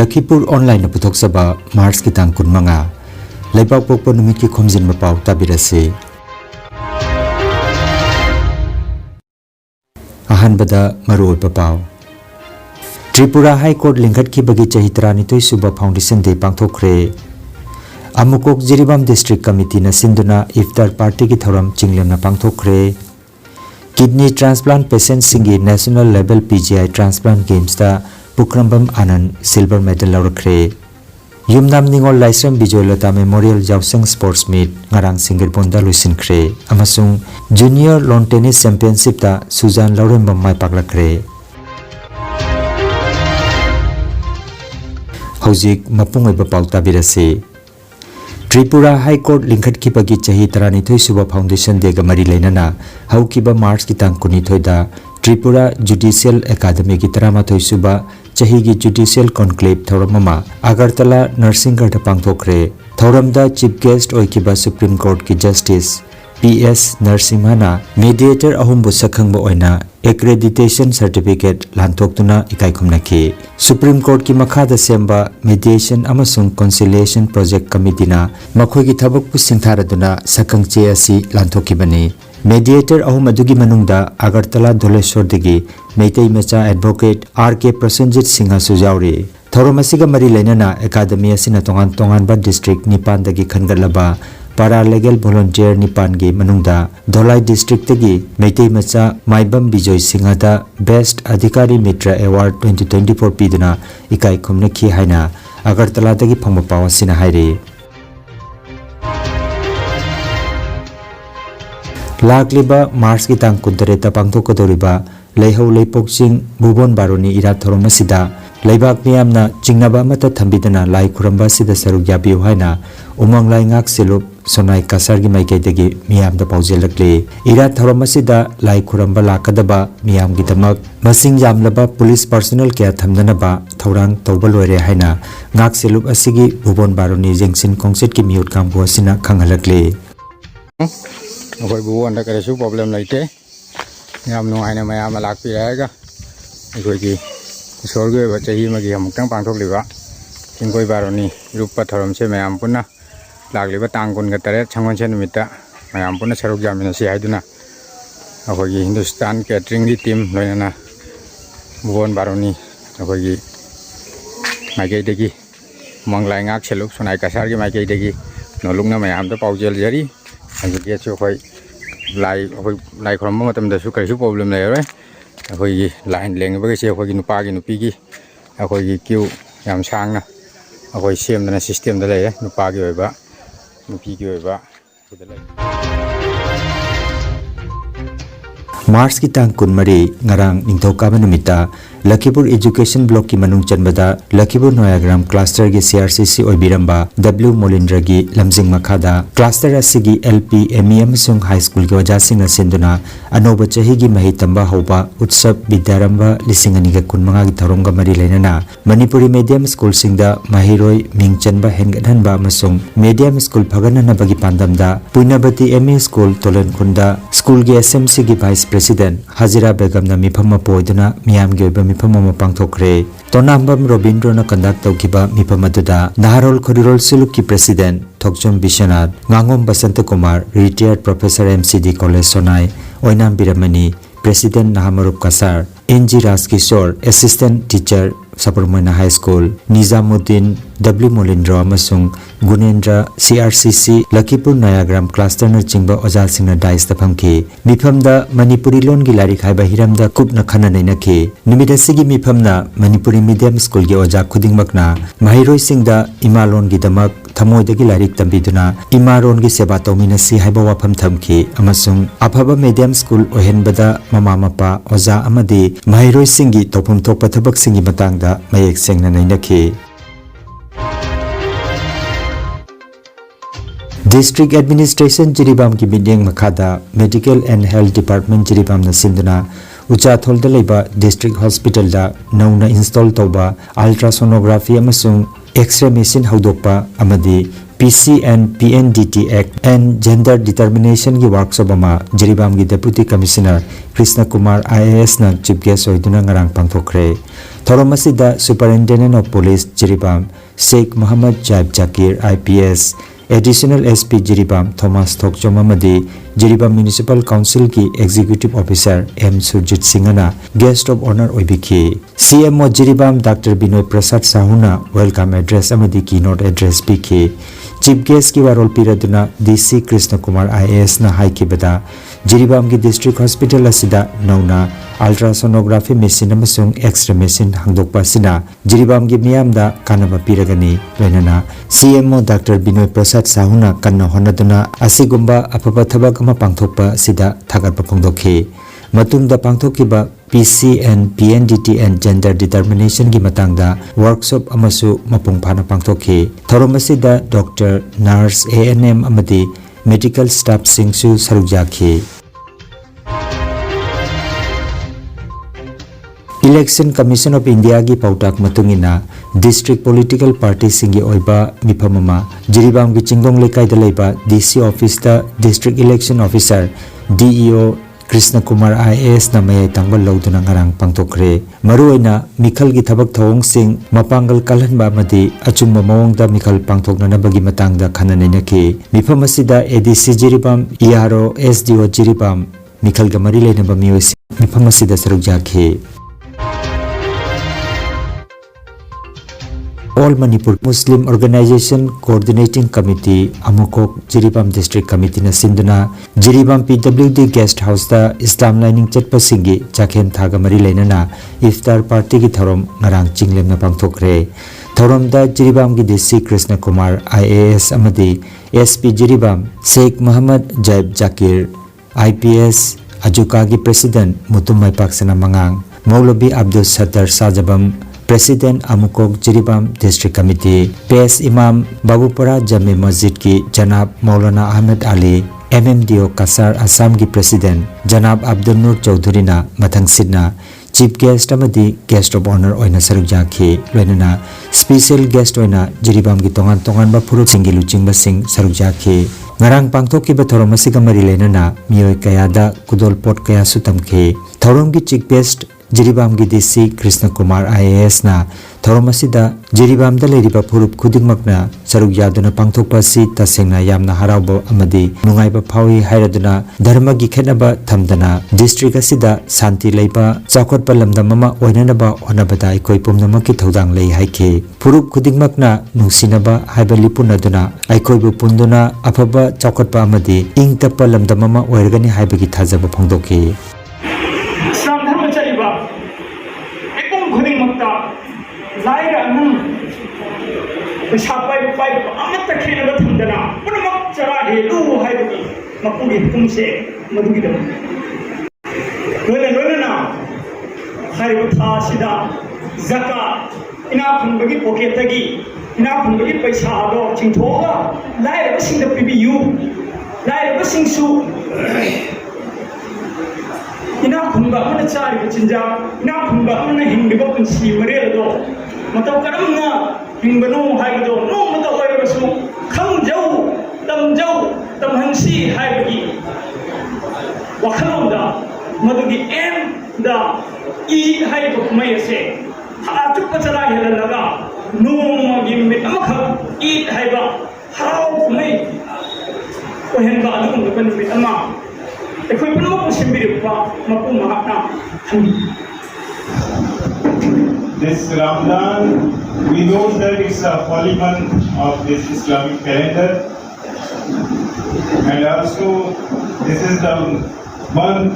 Lakhipuronline putoksaba Mars ki tang kunmanga Leibak pokpo numit ki Khomjinba Pao tabirase Ahanbada maruoiba Pao Tripura High Court lingkhat ki bagi chahi 32 suba Foundation Day pangthokre Amukok Jiribam District Committee na sinduna iftar party ki thoram chinglemna pangthokre Kidney transplant patients singi national level PGI transplant games ta Pukrambam Anand silver medal laurakre Yumnam Ningol Laisram Bijoylata Memorial Jawseng Sports Meet ngarang Singirponda luisinkre amasung Junior Lawn Tennis Championship ta Suzan Laurembam mai paklakre Hojik mapungoiba pau tabirase Tripura High Court lingkhat ki bagi chahi 32 suba Foundation Day ga mari leinana haukiba March ki tang 19 da Tripura Judicial Academy ki 13 suba chahi gi Judicial Conclave Thoramama Agartala Nursing Garda pangthokre Thoramda Chief Guest oikiba Supreme Court ki Justice PS Narsimhana Mediator ahumbu sakhangba oina Accreditation Certificate lantoktuna ikai khumnaki Supreme Court ki makhada semba Mediation amasung Conciliation Project Committee na makhoi gi thabak pu singtharaduna sakangche asi lantokibani Mediator ahum adugi manungda Agartala Dholeshwar degi Meitei Macha Advocate RK Prasenjit Singha sujauri Thoromasiga mari leinana Academy asina tongan tongan ba district nipan dagi khangalaba Paralegal volunteer nipan gi manungda Dholai district tagi Meitei Macha Maibam Bijoy Singha da Best Adhikari Mitra Award 2024 piduna ikai khumna khi haina Agartala dagi phangba pawa sina haire Lakliba Mars ki tang kuntareta pangthokadoriba leihau leipokching bubon baroni ira thoromasida leibak miyamna jingnaba mata thambidana lai khuramba sida saruk yabiu haina umang lai ngak selup sonai cachar gi maikaidagi miyamda paujelakle ira thoromasida lai khuramba lakadaba miyam gi damak masing yamlaba police personnel kya thamdanaba thorang tawba loire haina ngak selup asigi bubon baroni jengsin kongset ki miut kangbo sina khangalakle Aku ibu anda kerja su problem lagi te, yang menung aina maya malak pi aja, aku lagi sorga baca hi magi ham tang pangthok liba, kingkoi baru ni rupa thorom se maya ampun na, lag liba tangkun katare changon se numita, maya ampun na saruk jamin si hai tu na, aku lagi Hindustan catering di tim loina na, buon baru ni, aku lagi magai degi, manglai ngak seluk sonai kasar ki magai degi, nolong na maya am tu paujel jari. Anh chị cho khơi lại còn một tầm đó số cái số problem này rồi, khơi lại liền với cái xe khơi cái nupa cái nupi cái khơi kêu làm sang nè, khơi xem là system đó đấy, nupa cái vậy ba, nupi cái vậy ba, Mars ki tang kun mari ngarang ningthoka banumita Lakhipur Education Block ki manung chanbada Lakhipur Noyagram Cluster gi CRCC oibiramba W Molindra gi lamjing makhada cluster asigi LP MEM sung high school gi wajasing na sinduna anoba chahi gi mahi tamba hoba utsap bidaramba lisingani ga kunmanga gi tharonga mari leinana Manipuri medium school singda mahiroi mingchanba hengadhanba masung medium school phagana na bagi pandamda Puinabati MA school tolen khunda school gi SMC gi vice president Hajira Begum na mifama poiduna miyam gi oiba mifama pangthokre Tonambam Robindro na conduct tawkiba mifama duda Naharol Khorirol Siluk ki president Thokchom Bishanath Ngangom Basanta Kumar retired professor MCD College Sonai Oinam Biramani president Nahamarup Kasar NG Raskishore assistant teacher Saparmoina High School Nizamuddin W Molindra amasung Gunendra CRCC Lakhipur Noyagram Cluster na chingba ojal singna dais ta phamki mifamda Manipuri lon gi larik haiba hiramda kupna khana naina ki numida sigi mifamna Manipuri medium school gi oja khudingmakna mahiroi singda imalon gi damak thamoidagi larik tambiduna imaron gi seba tawmina si haiba wafam thamki amasung aphaba medium school ohenbada mama mapa oja amadi mahiroi singi topum thokpa thabak singi matangda mayek sengna naina ki District Administration Jiribam ki bideng makhada Medical and Health Department Jiribam na sinduna ucha tholda leiba District Hospital da nauna install toba ultrasonography amasung X-ray machine haudokpa amadi PC and PNDT Act and Gender Determination ki workshop ama Jiribam ki Deputy Commissioner Krishna Kumar IAS na chief guest oiduna ngarang pangthokre Thorom asida Superintendent of Police Jiribam Sheikh Muhammad Jaib Jakir IPS Additional SP Jiribam Thomas Thokchom amadi Jiribam Municipal Council ki Executive Officer M Surjit Singhana Guest of Honor oibiki CMO Jiribam Dr. Binoy Prasad Sahuna Welcome Address amadi Keynote Address biki Chief Guest ki warol piraduna DC Krishna Kumar IAS na haiki bada Jiribam ki District Hospital asida nauna ultrasonography machine amasung X-ray machine hangdokpa sina Jiribam ki miyamda kanaba piragani loinana CMO Dr. Binoy Prasad Sahuna kanna honaduna asigumba apaba thabak ama pangthokpa sida thagarpa phongdokhi matungda pangthokiba PC and PNDT and Gender Determination ki matangda workshop amasu mapung phana pangthokhi thorom asida Doctor Nurse ANM amadi medical staff singsu sarukjakhi Election Commission of India ki pautak matungina district political party singi oiba miphamama Jiribam ki Chingong lekai da leiba DC office da district election officer DEO Krishna Kumar IAS na mayai tangbal lauduna ngarang pangtokre maruaina mikhal gi thabak thawong sing mapangal kalhanba amadi achumba mawongda mikhal pangthokna nabagi matangda khananena ki mifam asida ADC Jiribam ERO SDO Jiribam mikhal ga mari leinaba miyosi mifam asida sarukjakhe All Manipur Muslim Organization Coordinating Committee Amukok Jiribam District Committee na sinduna Jiribam PWD Guest House da Islam Lining Chatpa Singi Chakhen Thaga Mari Leinana Iftar Party ki thorom ngarang chinglem na pangthokre thorom da Jiribam ki DC Krishna Kumar IAS amadi SP Jiribam Sheikh Muhammad Jaib Jakir IPS Ajuka ki President Mutumai Paksana Mangang Maulabi Abdul Sattar Sajabam President Amukok Jiribam District Committee PS Imam Babupura Jami Masjid ki Janab Maulana Ahmed Ali MMDO Cachar Assam ki President Janab Abdul Nur Chaudhary na mathang sidna Chief Guest amadi Guest of Honor oina sarukjakhi loinana Special Guest oina Jiribam ki tongan ba phuruk singi luchingba sing sarukjakhi ngarang pangthokiba thorom asiga mari leinana miyoi kayada kudol pot kaya sutamkhi thorom ki Chief Guest Jiribam ki DC Krishna Kumar IAS na thorom asida Jiribam da leiriba phurup khudingmakna saruk yaduna pangthokpa si tasengna yamna harauba amadi nungaiba phawi hairaduna dharma gi khenaba thamdana district asida santi leiba chakhotpa lamdam ama oinanaba onabada ikoi pumnama ki thodang lei haike phurup khudingmakna nungsinaba haiba lipunaduna aikoibu punduna afaba chakhotpa amadi ingtapa lamdam ama oirgani haibagi thajaba phongdokhi Laira nung sapai pai amat takhina ba thamdana punamak chara he lu haibugi mapugi kumse madugi dam lona na haibu tha sida zaka ina phunbagi pocket tagi ina phunbagi paisa do chingthoga laira basing da PBU laira basing su ina phunba amana chari chinja ina phunba amana hingdiba punsi marel do matau karamna hingbanu haibdo no matau oirasu khamjau tamhansi haibagi wakhalonda madugi em da I haibu mayase hatu pachara helalaga no magi mit amakha I haiba harau mai ohenba adum ban mit ama ekoi puno simbiripa mapu mahakna thami This Ramadan, we know that it's a holy month of this Islamic calendar, and also this is the month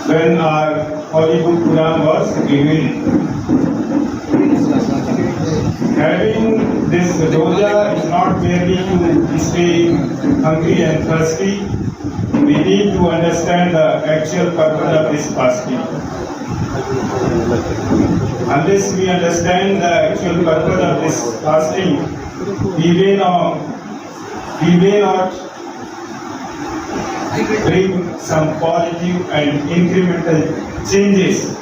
when our Holy Book Quran was revealed. Having this roja is not merely to stay hungry and thirsty. We need to understand the actual purpose of this fasting. Unless we understand the actual purpose of this fasting, we may not bring some positive and incremental changes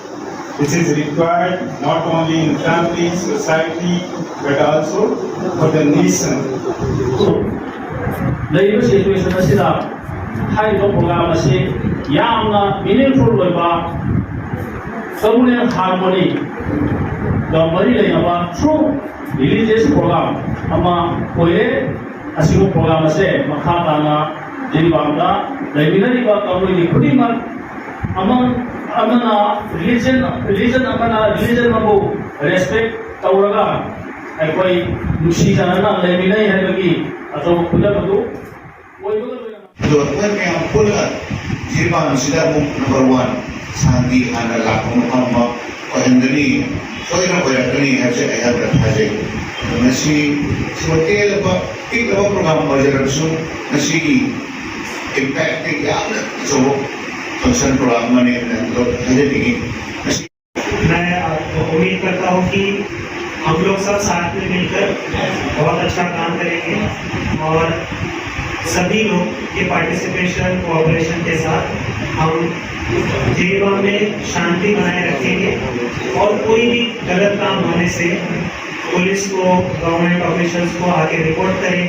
which is required not only in family, society, but also for the nation. Later situation asida hai do program ase yamna meaningful oiba communal harmony mari leina through religious program ama koye asigo program ase makha tana jibangda leminari ba community khudima amana religion amana mabu respect tauraga aikoi nusi janana leminai habagi ato khulabadu Dua yang pula jirban sudah number 1 santi anda lakukan apa kohendri kohendri harusnya ayat berhasil nasi seperti apa kita program belajar langsung nasi impact yang ada so function program में लोग हजे देंगे। मैं उम्मीद करता हूँ कि हम लोग सब साथ में मिलकर बहुत अच्छा काम करेंगे और सभी लोग के पार्टिसिपेशन कोऑपरेशन के साथ हम जीवा में शांति बनाए रखेंगे और कोई भी गलत काम होने से पुलिस को गवर्नमेंट ऑफिशियल्स को आगे रिपोर्ट करें।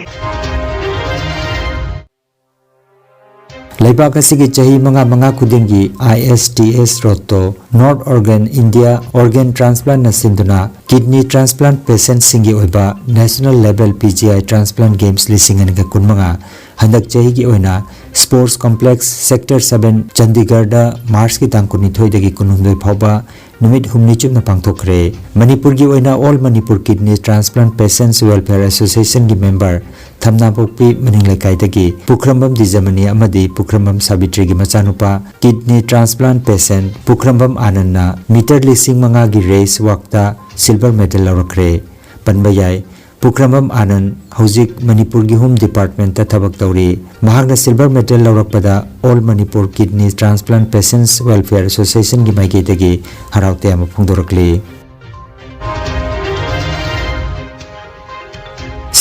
Laibak asigi chahi manga kudingi ISTS roto North Organ India Organ Transplant nasinduna kidney transplant patients singi oiba national level PGI transplant games lisingan ga kunmanga handak chahi gi oina sports complex sector 7 Chandigarh da March ki tang kuni thoi dagi kunumdoi phawba numit humni chupna pangthokre Manipur gi oina All Manipur Kidney Transplant Patients Welfare Association gi member thamna pokpi maning lekai dagi Pukrambam Dijamani amadi Pukrambam Sabitri gi machanupa kidney transplant patient Pukrambam Ananna meter lising manga gi race wakta silver medal lawrakre panbayai Pukrambam Anand Hojik Manipur gi Home Department ta thabak tawri mahakna silver medal lawrakpada All Manipur Kidney Transplant Patients Welfare Association gi maige dagi haraute ama phungdorakli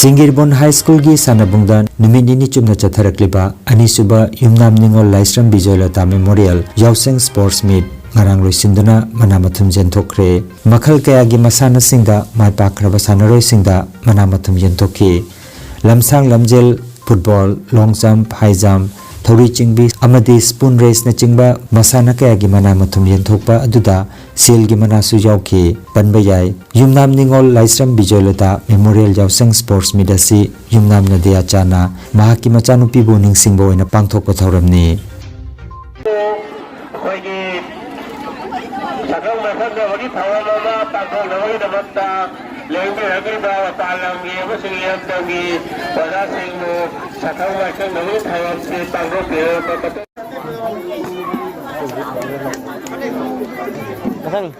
Singirbon High School gi sanabungda numinini chumna chatharakliba anisuba yumnam ningol Laisram Bijoylata Memorial Yauseng Sports Meet ngarang loisinduna manamathum jenthokre makhal kaya gi masana singda maipakraba sanaroi singda manamathum jenthokki lamsang lamjel football long jump high jump thori chingbi amadi spoon race na chingba masana kaya gi manamathum jenthokpa aduda sel gi manasu yauki panbayai yumnam ningol Laisram Bijoylata Memorial Yauseng Sports Meet asi yumnam nadia chana mahaki machanupi bu ningsingbo oina pangthokpa thauramni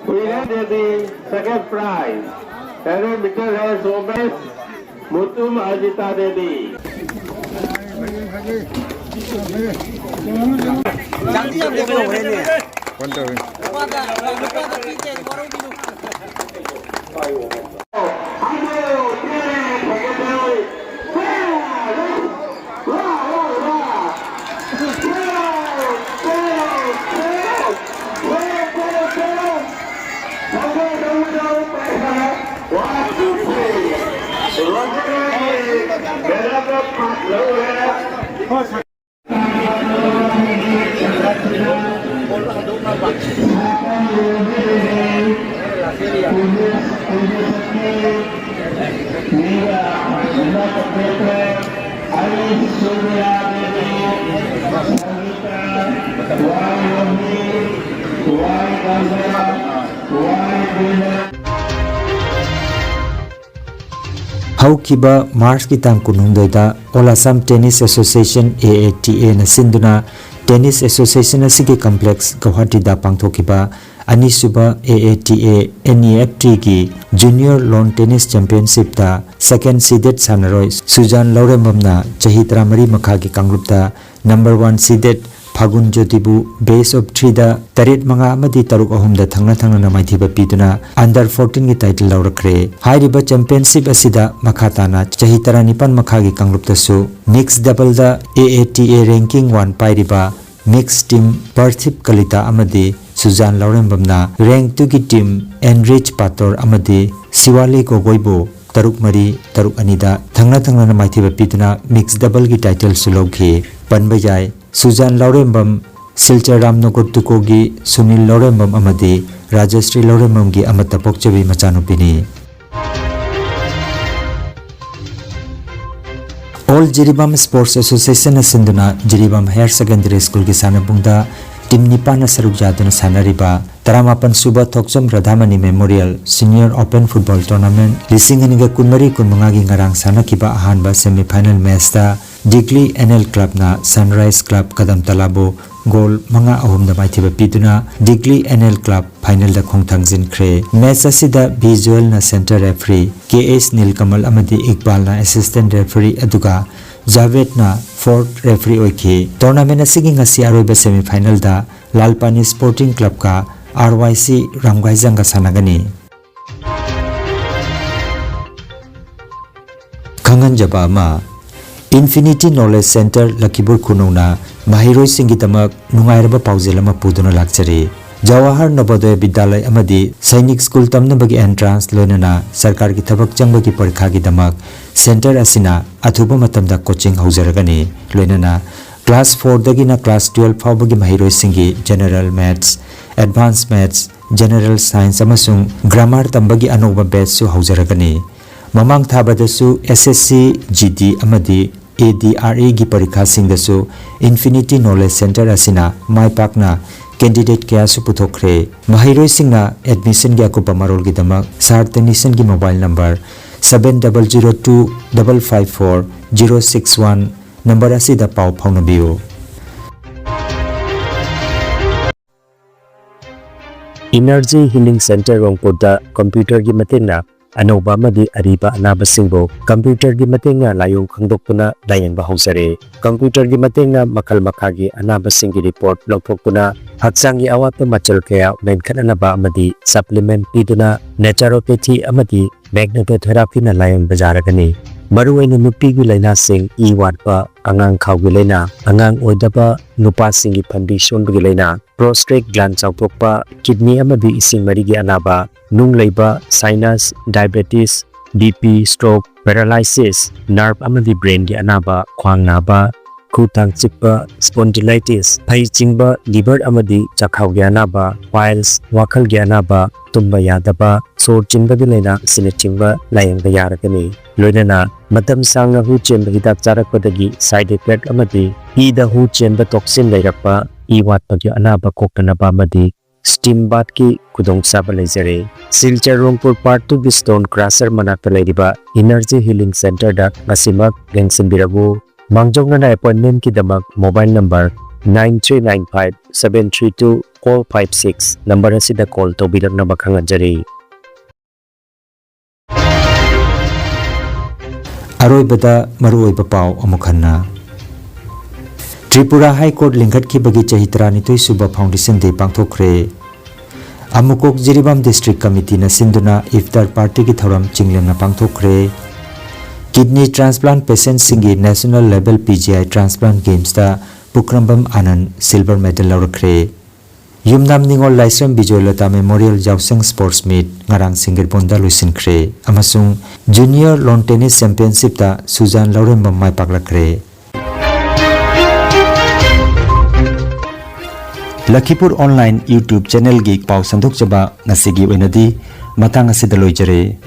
We had the second prize. 100 meter race women, Mutum Ajita Dedi. Haukiba March ki tang kunungdoida All Assam Tennis Association AATA na sinduna Tennis Association asigi complex Guwahati da pangthokiba anisuba AATA NEFT ki Junior Lawn Tennis Championship da second seeded sanaroi Sujan Laurembamna chahi 13 makha ki kangrupta number 1 seeded Phagun Jyotibu base of 3 da tarit manga amadi taruk ahum da thangna na maithiba piduna under 14 gi title laurakre hairiba championship asida makhatana chahi 19 makha gi kangrupta su mixed double da AATA ranking 1 pairiba mixed team Parthip Kalita amadi Sujan Laurembamna rank 2 gi team Enrich Pator amadi Siwali Gogoibo taruk mari taruk anida thangna na maithiba piduna mixed double gi title su loghi panbajai Sujan Laurembam silchar ramnogor tukogi sunil loremam amadi rajastri loremamgi amata pokchabi machanupini All Jiribam Sports Association asinduna Jiribam Higher Secondary School ki sanabungda Team Nipana saruk jaduna sanariba Taramapan Suba Thokcham Radhamani Memorial Senior Open Football Tournament Lisinginiga Kunmari Kunmangagi ngarang sanakiba ahanba semi-final match da Digli NL Club na Sunrise Club Kadam Talabo goal manga ahum da maithiba piduna Digli NL Club final da khongthangjin khre match asida visual na center referee KS Nilkamal amadi Iqbal na assistant referee aduga Javed na fourth referee oikhi tournament asigi ngasi aroiba semi final da Lalpani Sporting Club ka RYC Ramgaijang ka sanagani Khangan jaba ma Infinity Knowledge Center Lakhipur Khunungna Mahiroi Singi Tamak Nungairaba Pauzelama Puduna Lakchari Jawahar Navodaya Vidyalay amadi Sainik School tamnabagi entrance loinana Sarkar ki thabak changbagi parikha gi damak center asina athuba matamda coaching haujaragani loinana class 4 dagi na class 12 phawbagi mahiroi singi general maths advanced maths general science amasung grammar tambagi anoba batch su haujaragani mamang thabadasu SSC GD amadi ADRE gi parikha singdasu Infinity Knowledge Center asina mai pakna candidate kaya su puthokre mahiroi singna admission gi akupa marol gi damak sar technician gi mobile number 7002 554 061 number asida pau phaunabiu Energy Healing Center Rongpurda computer gi matengna Anoba madi ariba anaba singbo computer gi matenga layong khangdokpuna dayengba hausare computer gi matenga makal makhagi anaba singi report logthokpuna haksangi awatpa machal kaya menkhananaba amadi supplement piduna naturopathy amadi magnetotherapy na layong bajaragani maruaina nupi gi laina sing I watpa angang khawgi laina angang oidaba nupa singi phambi sonbagi laina prostate gland chawthokpa kidney amadi ising mari gi anaba nung leiba sinus diabetes BP stroke paralysis nerve amadi brain gi anaba khwang naba khutang chikpa spondylitis phai chingba liver amadi chakhau gi anaba piles wakhal gi anaba tumba yadaba sor chingba gi laina sine chingba layang da yaragani loinana matam sanga hu chemba hidak charakpadagi side effect amadi I da hu chemba toxin lairakpa I watpa gi anaba koktanaba amadi steam bath ki kudong saba lejare silchar rongpur part 2 gi stone crusher manakta leiriba energy healing center da ngasimak lengsin birabu mangjongna na appointment ki damak mobile number 9395 732 call 56 number asida call to birakna bakhanganjari Aroibada maruoiba pau amukhanna Tripura High Court lingkhat ki bagi chahi 32 suba foundation day pangthokre Amukok Jiribam District Committee na sinduna iftar party ki thoram chinglemna pangthokre Kidney transplant patient singi national level PGI transplant games da Pukrambam Anand silver medal laurakre Yumnam Ningol Laisram Bijolata Memorial Jauseng Sports Meet ngarang singir bonda luisinkre amasung Junior Lawn Tennis Championship da Suzan Laurembam mai paklakre Lakhipuronline YouTube channel gi pau sandok chaba ngasigi oinadi matang asida loijare